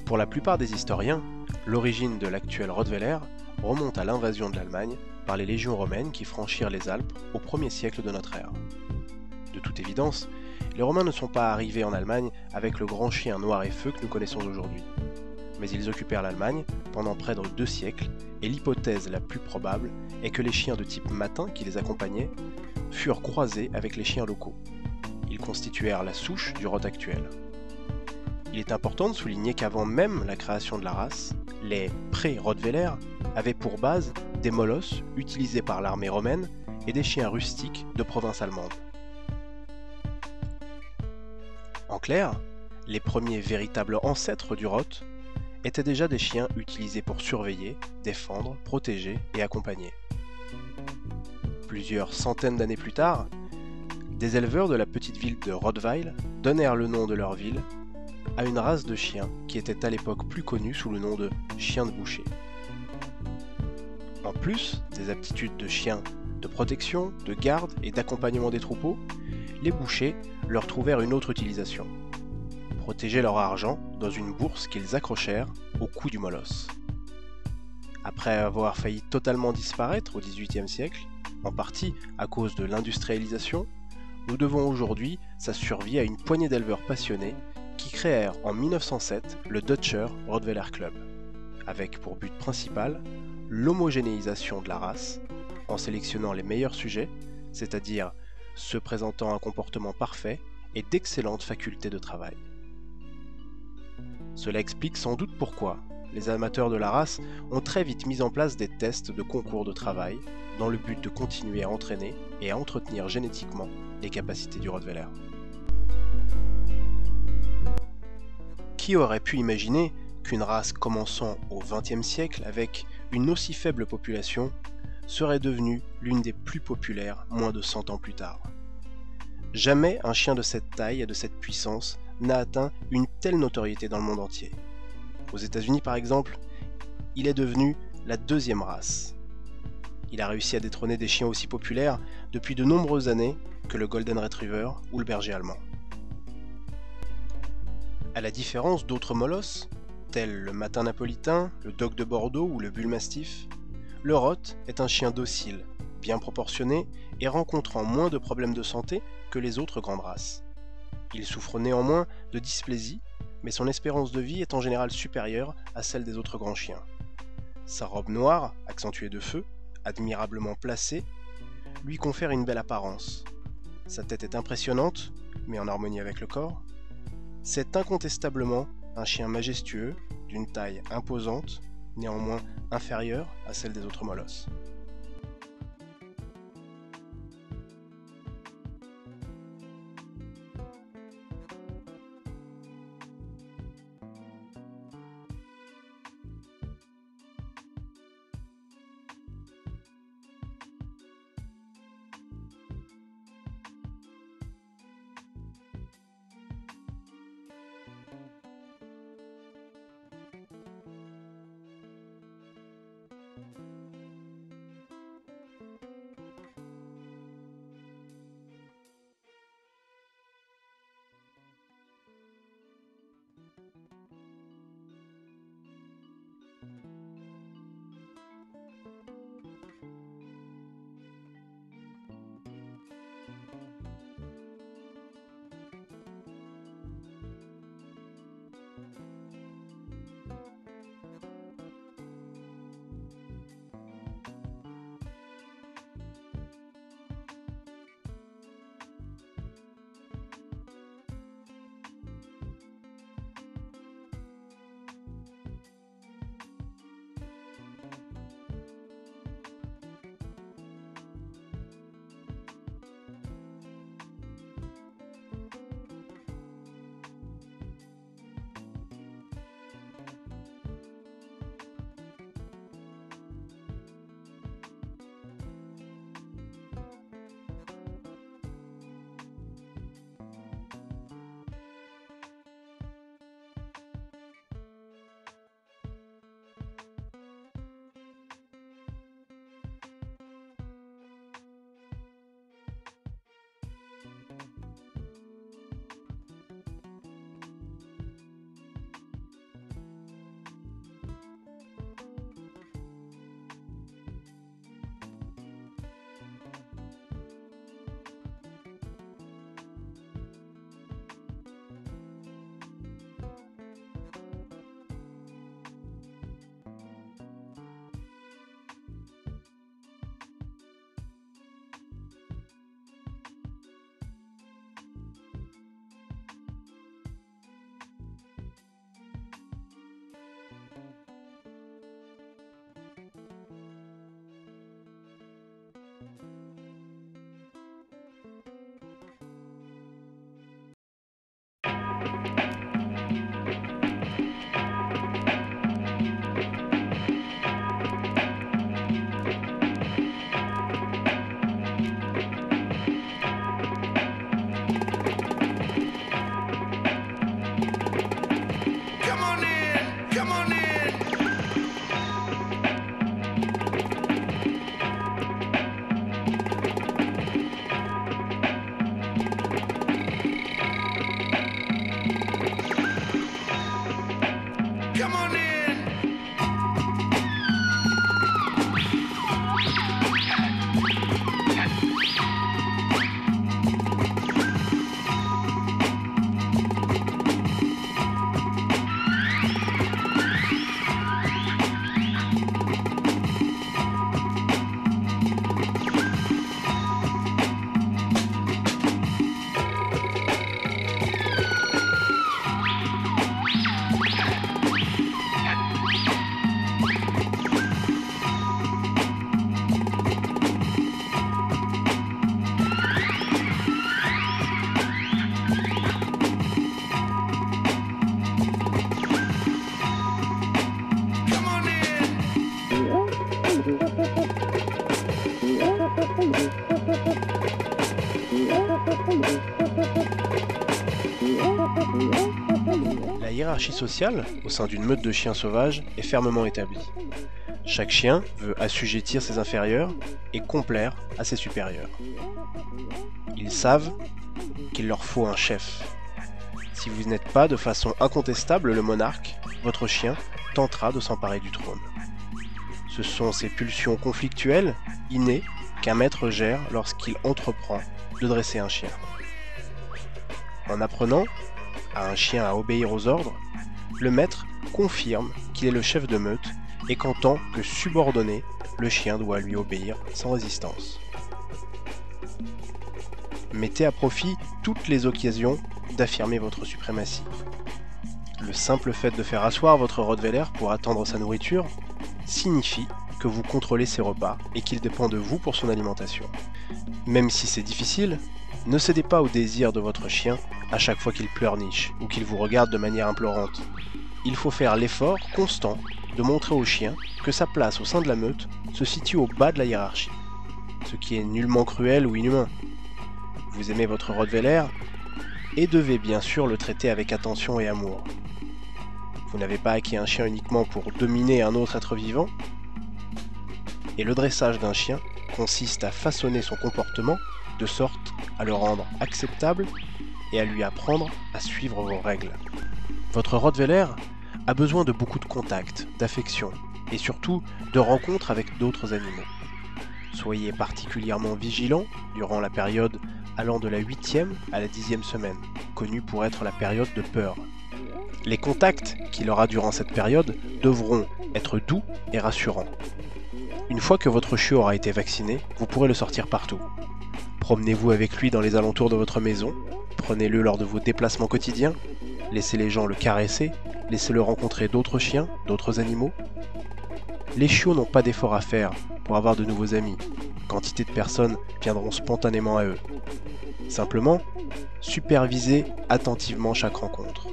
Pour la plupart des historiens, l'origine de l'actuel Rottweiler remonte à l'invasion de l'Allemagne par les légions romaines qui franchirent les Alpes au 1er siècle de notre ère. De toute évidence, les Romains ne sont pas arrivés en Allemagne avec le grand chien noir et feu que nous connaissons aujourd'hui. Mais ils occupèrent l'Allemagne pendant près de 2 siècles et l'hypothèse la plus probable est que les chiens de type matin qui les accompagnaient furent croisés avec les chiens locaux. Ils constituèrent la souche du Rott actuel. Il est important de souligner qu'avant même la création de la race, les pré-Rottweiler avaient pour base des molosses utilisés par l'armée romaine et des chiens rustiques de province allemande. En clair, les premiers véritables ancêtres du Rott étaient déjà des chiens utilisés pour surveiller, défendre, protéger et accompagner. Plusieurs centaines d'années plus tard, des éleveurs de la petite ville de Rottweil donnèrent le nom de leur ville à une race de chiens qui était à l'époque plus connue sous le nom de chien de boucher. En plus des aptitudes de chiens de protection, de garde et d'accompagnement des troupeaux, les bouchers leur trouvèrent une autre utilisation: protéger leur argent dans une bourse qu'ils accrochèrent au cou du molosse. Après avoir failli totalement disparaître au XVIIIe siècle, en partie à cause de l'industrialisation, nous devons aujourd'hui sa survie à une poignée d'éleveurs passionnés qui créèrent en 1907 le Deutscher Rottweiler Club, avec pour but principal l'homogénéisation de la race, en sélectionnant les meilleurs sujets, c'est-à-dire ceux présentant un comportement parfait et d'excellentes facultés de travail. Cela explique sans doute pourquoi les amateurs de la race ont très vite mis en place des tests de concours de travail dans le but de continuer à entraîner et à entretenir génétiquement les capacités du Rottweiler. Qui aurait pu imaginer qu'une race commençant au XXe siècle avec une aussi faible population serait devenue l'une des plus populaires moins de 100 ans plus tard? Jamais un chien de cette taille et de cette puissance n'a atteint une telle notoriété dans le monde entier. Aux États-Unis par exemple, il est devenu la 2e race. Il a réussi à détrôner des chiens aussi populaires depuis de nombreuses années que le Golden Retriever ou le berger allemand. À la différence d'autres molosses, tels le matin napolitain, le dog de Bordeaux ou le bull mastiff, le Rott est un chien docile, bien proportionné et rencontrant moins de problèmes de santé que les autres grandes races. Il souffre néanmoins de dysplasie, mais son espérance de vie est en général supérieure à celle des autres grands chiens. Sa robe noire, accentuée de feu, admirablement placée, lui confère une belle apparence. Sa tête est impressionnante, mais en harmonie avec le corps. C'est incontestablement un chien majestueux, d'une taille imposante, néanmoins inférieure à celle des autres molosses. La hiérarchie sociale, au sein d'une meute de chiens sauvages, est fermement établie. Chaque chien veut assujettir ses inférieurs et complaire à ses supérieurs. Ils savent qu'il leur faut un chef. Si vous n'êtes pas de façon incontestable le monarque, votre chien tentera de s'emparer du trône. Ce sont ces pulsions conflictuelles, innées, qu'un maître gère lorsqu'il entreprend de dresser un chien. En apprenant à un chien à obéir aux ordres, le maître confirme qu'il est le chef de meute et qu'en tant que subordonné, le chien doit lui obéir sans résistance. Mettez à profit toutes les occasions d'affirmer votre suprématie. Le simple fait de faire asseoir votre Rottweiler pour attendre sa nourriture signifie que vous contrôlez ses repas et qu'il dépend de vous pour son alimentation. Même si c'est difficile, ne cédez pas au désir de votre chien à chaque fois qu'il pleurniche ou qu'il vous regarde de manière implorante. Il faut faire l'effort constant de montrer au chien que sa place au sein de la meute se situe au bas de la hiérarchie, ce qui est nullement cruel ou inhumain. Vous aimez votre Rottweiler et devez bien sûr le traiter avec attention et amour. Vous n'avez pas acquis un chien uniquement pour dominer un autre être vivant, et le dressage d'un chien consiste à façonner son comportement de sorte à le rendre acceptable et à lui apprendre à suivre vos règles. Votre Rottweiler a besoin de beaucoup de contacts, d'affection et surtout de rencontres avec d'autres animaux. Soyez particulièrement vigilant durant la période allant de la 8e à la 10e semaine, connue pour être la période de peur. Les contacts qu'il aura durant cette période devront être doux et rassurants. Une fois que votre chiot aura été vacciné, vous pourrez le sortir partout. Promenez-vous avec lui dans les alentours de votre maison, prenez-le lors de vos déplacements quotidiens, laissez les gens le caresser, laissez-le rencontrer d'autres chiens, d'autres animaux. Les chiots n'ont pas d'effort à faire pour avoir de nouveaux amis. Quantité de personnes viendront spontanément à eux. Simplement, supervisez attentivement chaque rencontre.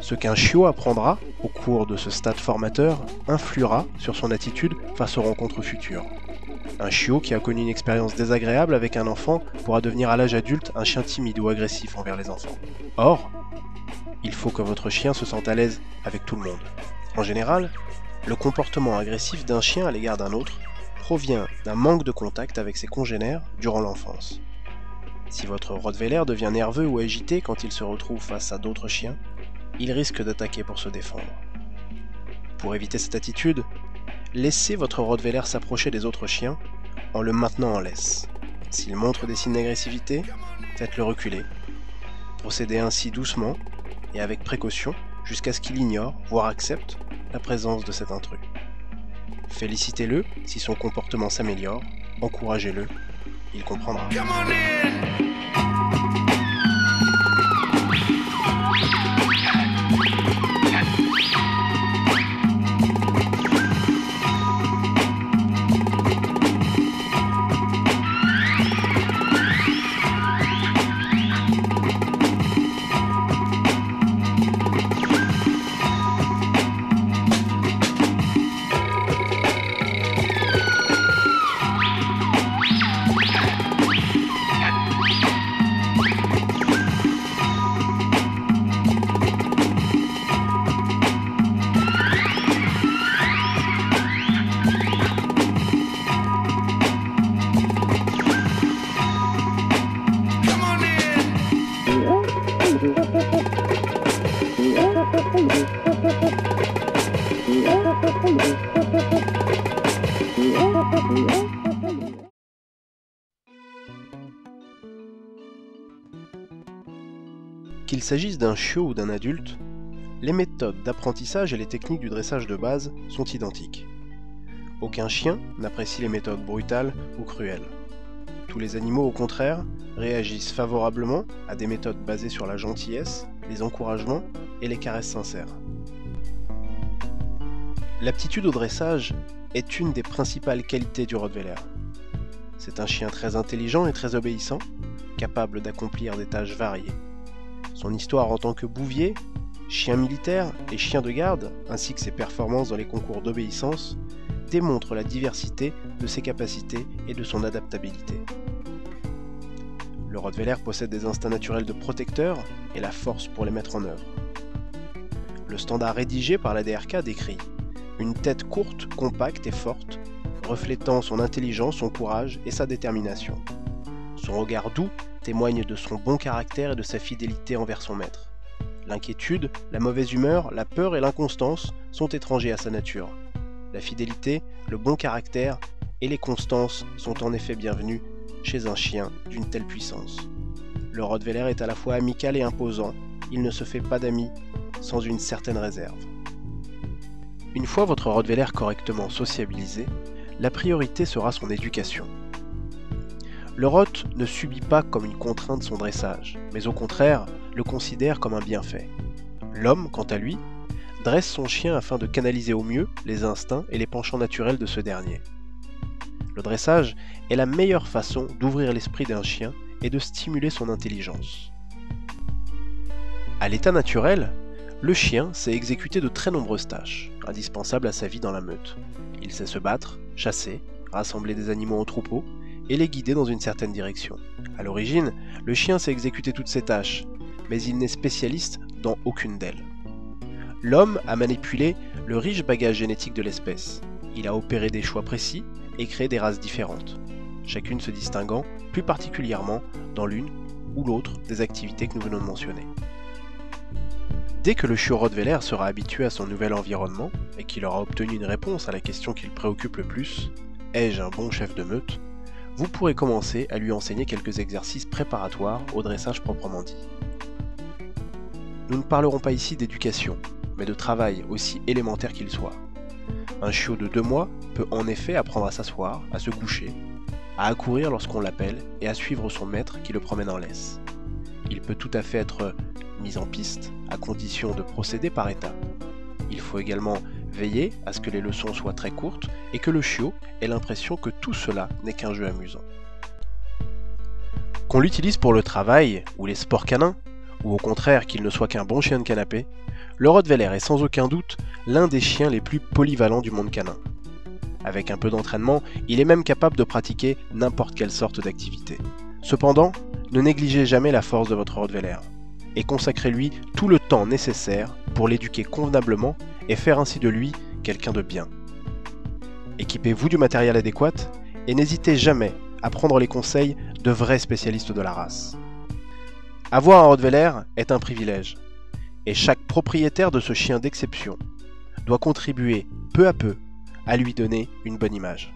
Ce qu'un chiot apprendra au cours de ce stade formateur influera sur son attitude face aux rencontres futures. Un chiot qui a connu une expérience désagréable avec un enfant pourra devenir à l'âge adulte un chien timide ou agressif envers les enfants. Or, il faut que votre chien se sente à l'aise avec tout le monde. En général, le comportement agressif d'un chien à l'égard d'un autre provient d'un manque de contact avec ses congénères durant l'enfance. Si votre Rottweiler devient nerveux ou agité quand il se retrouve face à d'autres chiens, il risque d'attaquer pour se défendre. Pour éviter cette attitude, laissez votre Rottweiler s'approcher des autres chiens en le maintenant en laisse. S'il montre des signes d'agressivité, faites-le reculer. Procédez ainsi doucement et avec précaution jusqu'à ce qu'il ignore, voire accepte, la présence de cet intrus. Félicitez-le si son comportement s'améliore, encouragez-le, il comprendra. Qu'il s'agisse d'un chiot ou d'un adulte, les méthodes d'apprentissage et les techniques du dressage de base sont identiques. Aucun chien n'apprécie les méthodes brutales ou cruelles. Tous les animaux, au contraire, réagissent favorablement à des méthodes basées sur la gentillesse, les encouragements et les caresses sincères. L'aptitude au dressage est une des principales qualités du Rottweiler. C'est un chien très intelligent et très obéissant, capable d'accomplir des tâches variées. Son histoire en tant que bouvier, chien militaire et chien de garde, ainsi que ses performances dans les concours d'obéissance, démontrent la diversité de ses capacités et de son adaptabilité. Le Rottweiler possède des instincts naturels de protecteur et la force pour les mettre en œuvre. Le standard rédigé par la DRK décrit une tête courte, compacte et forte, reflétant son intelligence, son courage et sa détermination. Son regard doux témoigne de son bon caractère et de sa fidélité envers son maître. L'inquiétude, la mauvaise humeur, la peur et l'inconstance sont étrangers à sa nature. La fidélité, le bon caractère et les constances sont en effet bienvenus chez un chien d'une telle puissance. Le Rottweiler est à la fois amical et imposant, il ne se fait pas d'amis sans une certaine réserve. Une fois votre Rottweiler correctement sociabilisé, la priorité sera son éducation. Le Rott ne subit pas comme une contrainte son dressage, mais au contraire le considère comme un bienfait. L'homme, quant à lui, dresse son chien afin de canaliser au mieux les instincts et les penchants naturels de ce dernier. Le dressage est la meilleure façon d'ouvrir l'esprit d'un chien et de stimuler son intelligence. À l'état naturel, le chien sait exécuter de très nombreuses tâches, indispensables à sa vie dans la meute. Il sait se battre, chasser, rassembler des animaux en troupeau et les guider dans une certaine direction. À l'origine, le chien sait exécuter toutes ces tâches, mais il n'est spécialiste dans aucune d'elles. L'homme a manipulé le riche bagage génétique de l'espèce. Il a opéré des choix précis et créé des races différentes, chacune se distinguant plus particulièrement dans l'une ou l'autre des activités que nous venons de mentionner. Dès que le chiot Rottweiler sera habitué à son nouvel environnement et qu'il aura obtenu une réponse à la question qui le préoccupe le plus, « Ai-je un bon chef de meute ?», vous pourrez commencer à lui enseigner quelques exercices préparatoires au dressage proprement dit. Nous ne parlerons pas ici d'éducation, mais de travail aussi élémentaire qu'il soit. Un chiot de 2 mois peut en effet apprendre à s'asseoir, à se coucher, à accourir lorsqu'on l'appelle et à suivre son maître qui le promène en laisse. Il peut tout à fait être mis en piste, à condition de procéder par étapes. Il faut également veiller à ce que les leçons soient très courtes et que le chiot ait l'impression que tout cela n'est qu'un jeu amusant. Qu'on l'utilise pour le travail ou les sports canins, ou au contraire qu'il ne soit qu'un bon chien de canapé, le Rottweiler est sans aucun doute l'un des chiens les plus polyvalents du monde canin. Avec un peu d'entraînement, il est même capable de pratiquer n'importe quelle sorte d'activité. Cependant, ne négligez jamais la force de votre Rottweiler et consacrez-lui tout le temps nécessaire pour l'éduquer convenablement et faire ainsi de lui quelqu'un de bien. Équipez-vous du matériel adéquat et n'hésitez jamais à prendre les conseils de vrais spécialistes de la race. Avoir un Rottweiler est un privilège, et chaque propriétaire de ce chien d'exception doit contribuer peu à peu à lui donner une bonne image.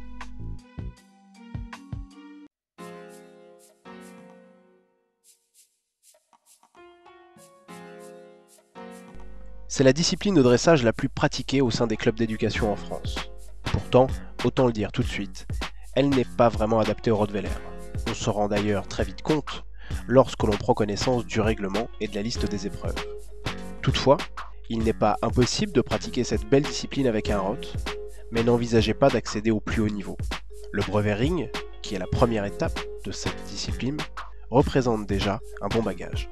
C'est la discipline de dressage la plus pratiquée au sein des clubs d'éducation en France. Pourtant, autant le dire tout de suite, elle n'est pas vraiment adaptée au Rottweiler. On se rend d'ailleurs très vite compte lorsque l'on prend connaissance du règlement et de la liste des épreuves. Toutefois, il n'est pas impossible de pratiquer cette belle discipline avec un Rott, mais n'envisagez pas d'accéder au plus haut niveau. Le brevet ring, qui est la première étape de cette discipline, représente déjà un bon bagage.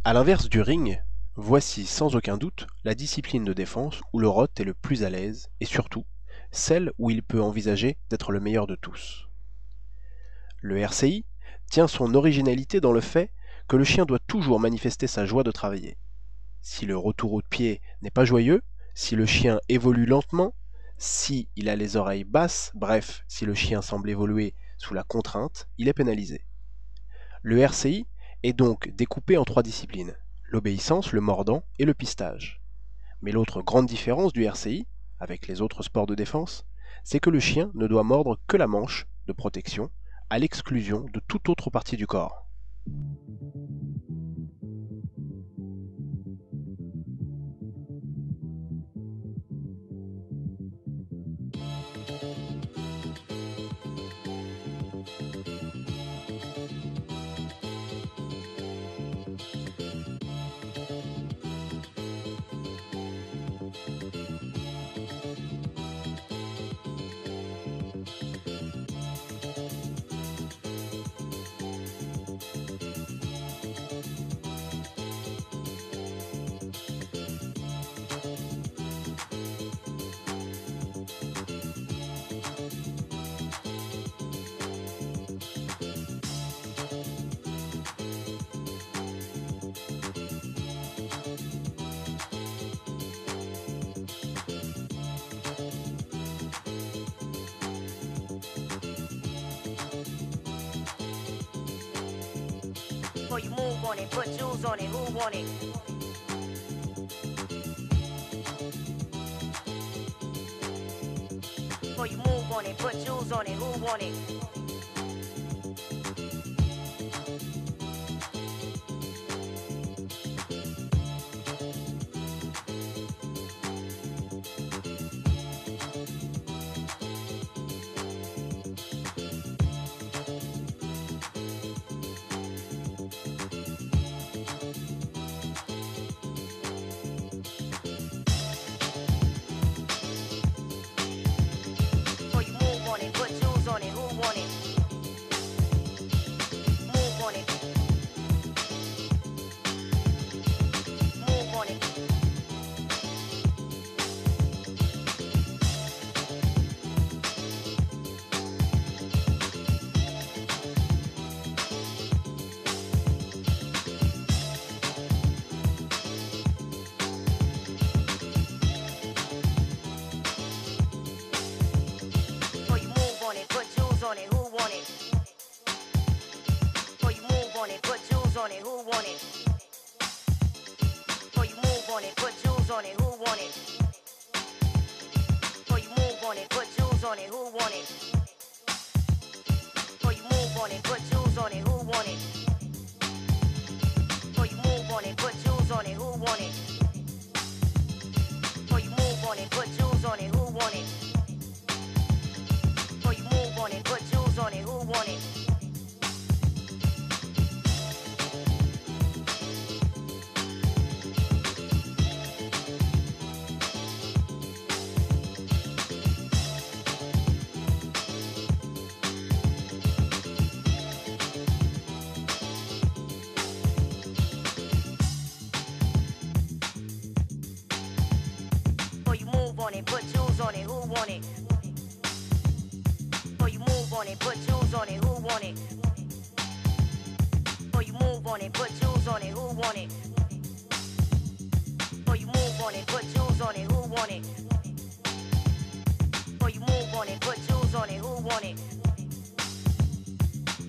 À l'inverse du ring, voici sans aucun doute la discipline de défense où le Roth est le plus à l'aise et surtout, celle où il peut envisager d'être le meilleur de tous. Le RCI tient son originalité dans le fait que le chien doit toujours manifester sa joie de travailler. Si le retour au pied n'est pas joyeux, si le chien évolue lentement, si il a les oreilles basses, bref, si le chien semble évoluer sous la contrainte, il est pénalisé. Le RCI est donc découpé en 3 disciplines, l'obéissance, le mordant et le pistage. Mais l'autre grande différence du RCI, avec les autres sports de défense, c'est que le chien ne doit mordre que la manche de protection, à l'exclusion de toute autre partie du corps. Before you move on it, put jewels on it, who want it? Before you move on it, put jewels on it, who want it? Before you move on it, put jewels on it, who want it? Move on it. Move on it. Before you move on it, put jewels on it, who want it? Before you move on it, put jewels on it, who want it? Before you move on it, put jewels on it, who want it? Before you move on it, put jewels on it, who want it? Before you move on it, put jewels on it, who want it? Before you move on it, put jewels on it, who want it? Before you move on it, put jewels on it, who want it? Before you move on it, put jewels on it, who want it? Before you move on it, put jewels on it, who want it? Before you move on it, put jewels on it, who want it? Before you move on it, put jewels on it, who want it? Before you move on it, put jewels on it, who want it? Before you move on it, put jewels on it, who want it?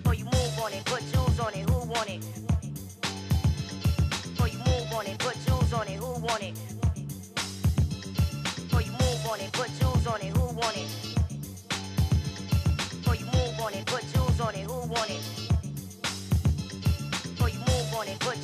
Before you move on it, put jewels on it, who want it? Before you move on it, put jewels on it, who want it? Before you move on it, put jewels on it, who want it? Before you move on it, put jewels on it, who want it? Before you move on it, put